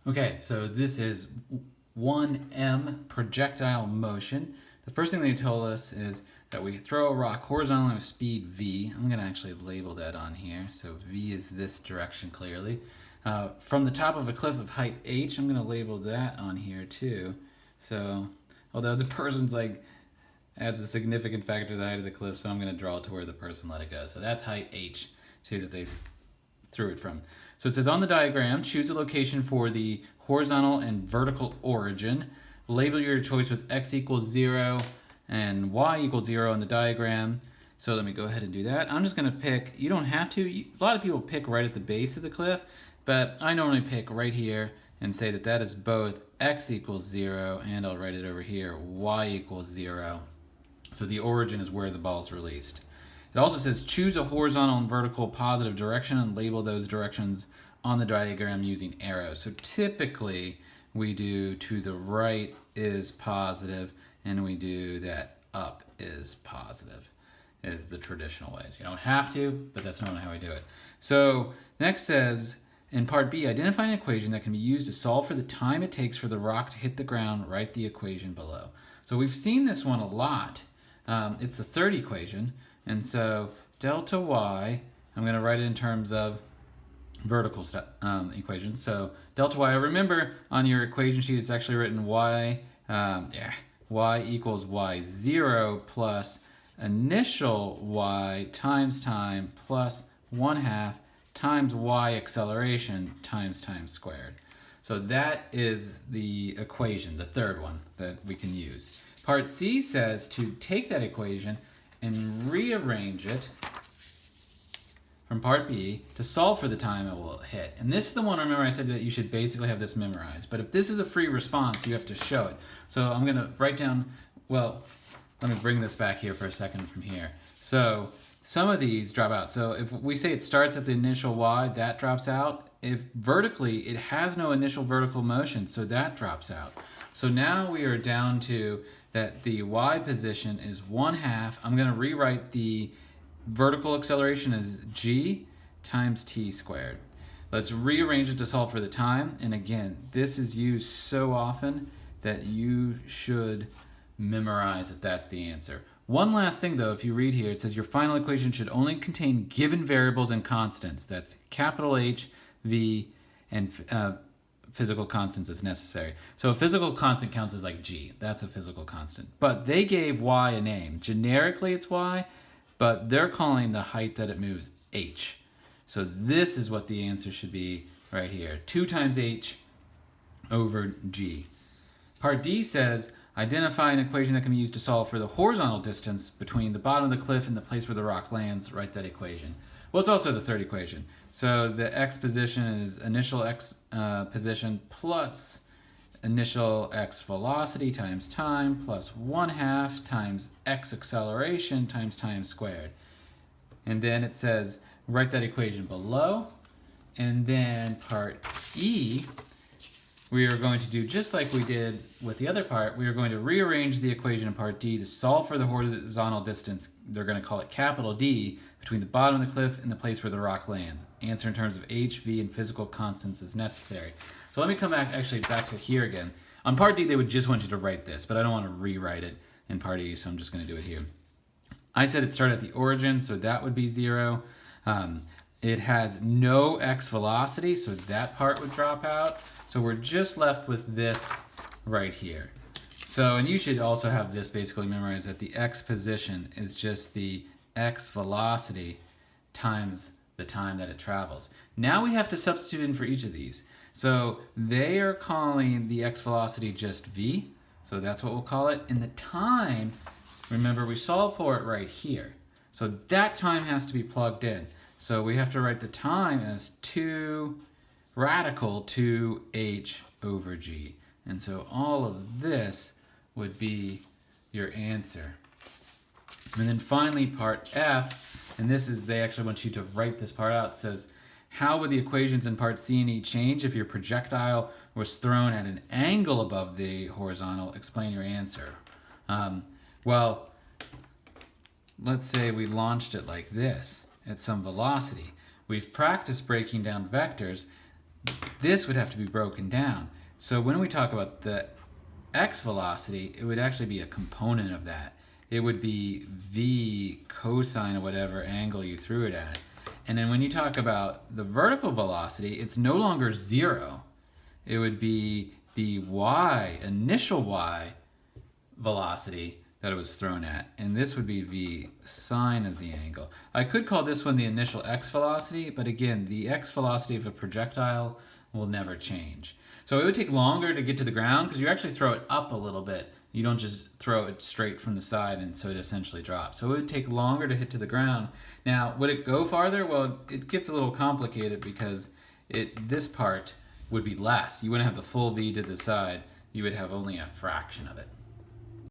Okay, so this is 1M projectile motion. The first thing they told us is that we throw a rock horizontally with speed v. I'm going to actually label that on here. So v is this direction clearly. From the top of a cliff of height h, I'm going to label that on here too. So although the person's like adds a significant factor to the height of the cliff, so I'm going to draw it to where the person let it go. So that's height h too that they threw it from. So it says on the diagram, choose a location for the horizontal and vertical origin. Label your choice with x equals 0 and y equals 0 on the diagram. So let me go ahead and do that. I'm just going to pick, you don't have to, a lot of people pick right at the base of the cliff, but I normally pick right here and say that that is both x equals 0, and I'll write it over here, y equals 0. So the origin is where the ball is released. It also says choose a horizontal and vertical positive direction and label those directions on the diagram using arrows. So typically we do to the right is positive, and we do that up is positive, is the traditional ways. You don't have to, but that's normally how we do it. So next says in part B, identify an equation that can be used to solve for the time it takes for the rock to hit the ground. Write the equation below. So we've seen this one a lot. It's the third equation. And so delta y, I'm going to write it in terms of vertical equation. So delta y, remember on your equation sheet it's actually written y equals y0 plus initial y times time plus 1/2 times y acceleration times time squared. So that is the equation, the third one that we can use. Part C says to take that equation and rearrange it from part B to solve for the time it will hit. And this is the one, remember I said that you should basically have this memorized. But if this is a free response, you have to show it. So I'm going to write down, well, let me bring this back here for a second from here. So some of these drop out. So if we say it starts at the initial y, that drops out. If vertically, it has no initial vertical motion, so that drops out. So now we are down to that the y position is 1/2. I'm going to rewrite the vertical acceleration as g times t squared. Let's rearrange it to solve for the time. And again, this is used so often that you should memorize that that's the answer. One last thing though, if you read here, it says your final equation should only contain given variables and constants. That's capital H, V, and physical constants as necessary. So a physical constant counts as like g. That's a physical constant. But they gave y a name. Generically it's y, but they're calling the height that it moves h. So this is what the answer should be right here. 2 times h over g. Part D says identify an equation that can be used to solve for the horizontal distance between the bottom of the cliff and the place where the rock lands. Write that equation. Well, it's also the third equation. So the x position is initial x position plus initial x velocity times time plus 1/2 times x acceleration times time squared. And then it says write that equation below. And then part E, we are going to do just like we did with the other part. We are going to rearrange the equation in part D to solve for the horizontal distance. They're going to call it capital D between the bottom of the cliff and the place where the rock lands. Answer in terms of h, v, and physical constants is necessary. So let me come back to here again. On part D, they would just want you to write this, but I don't want to rewrite it in part E, so I'm just going to do it here. I said it started at the origin, so that would be 0. It has no x velocity, so that part would drop out. So we're just left with this right here. So, and you should also have this basically memorized, that the x position is just the x velocity times the time that it travels. Now we have to substitute in for each of these. So they are calling the x velocity just v, so that's what we'll call it. And the time, remember we solved for it right here. So that time has to be plugged in. So we have to write the time as 2 radical 2h over g. And so all of this would be your answer. And then finally part F, and this is, they actually want you to write this part out. It says, how would the equations in part C and E change if your projectile was thrown at an angle above the horizontal? Explain your answer. Well, let's say we launched it like this at some velocity. We've practiced breaking down vectors. this would have to be broken down. So when we talk about the x velocity, it would actually be a component of that. It would be v cosine of whatever angle you threw it at. And then when you talk about the vertical velocity, it's no longer 0. It would be the y, initial y velocity that it was thrown at. And this would be v sine of the angle. I could call this one the initial x velocity, but again, the x velocity of a projectile will never change. So it would take longer to get to the ground because you actually throw it up a little bit. You don't just throw it straight from the side and so it essentially drops. So it would take longer to hit to the ground. Now, would it go farther? Well, it gets a little complicated because this part would be less. You wouldn't have the full v to the side. You would have only a fraction of it.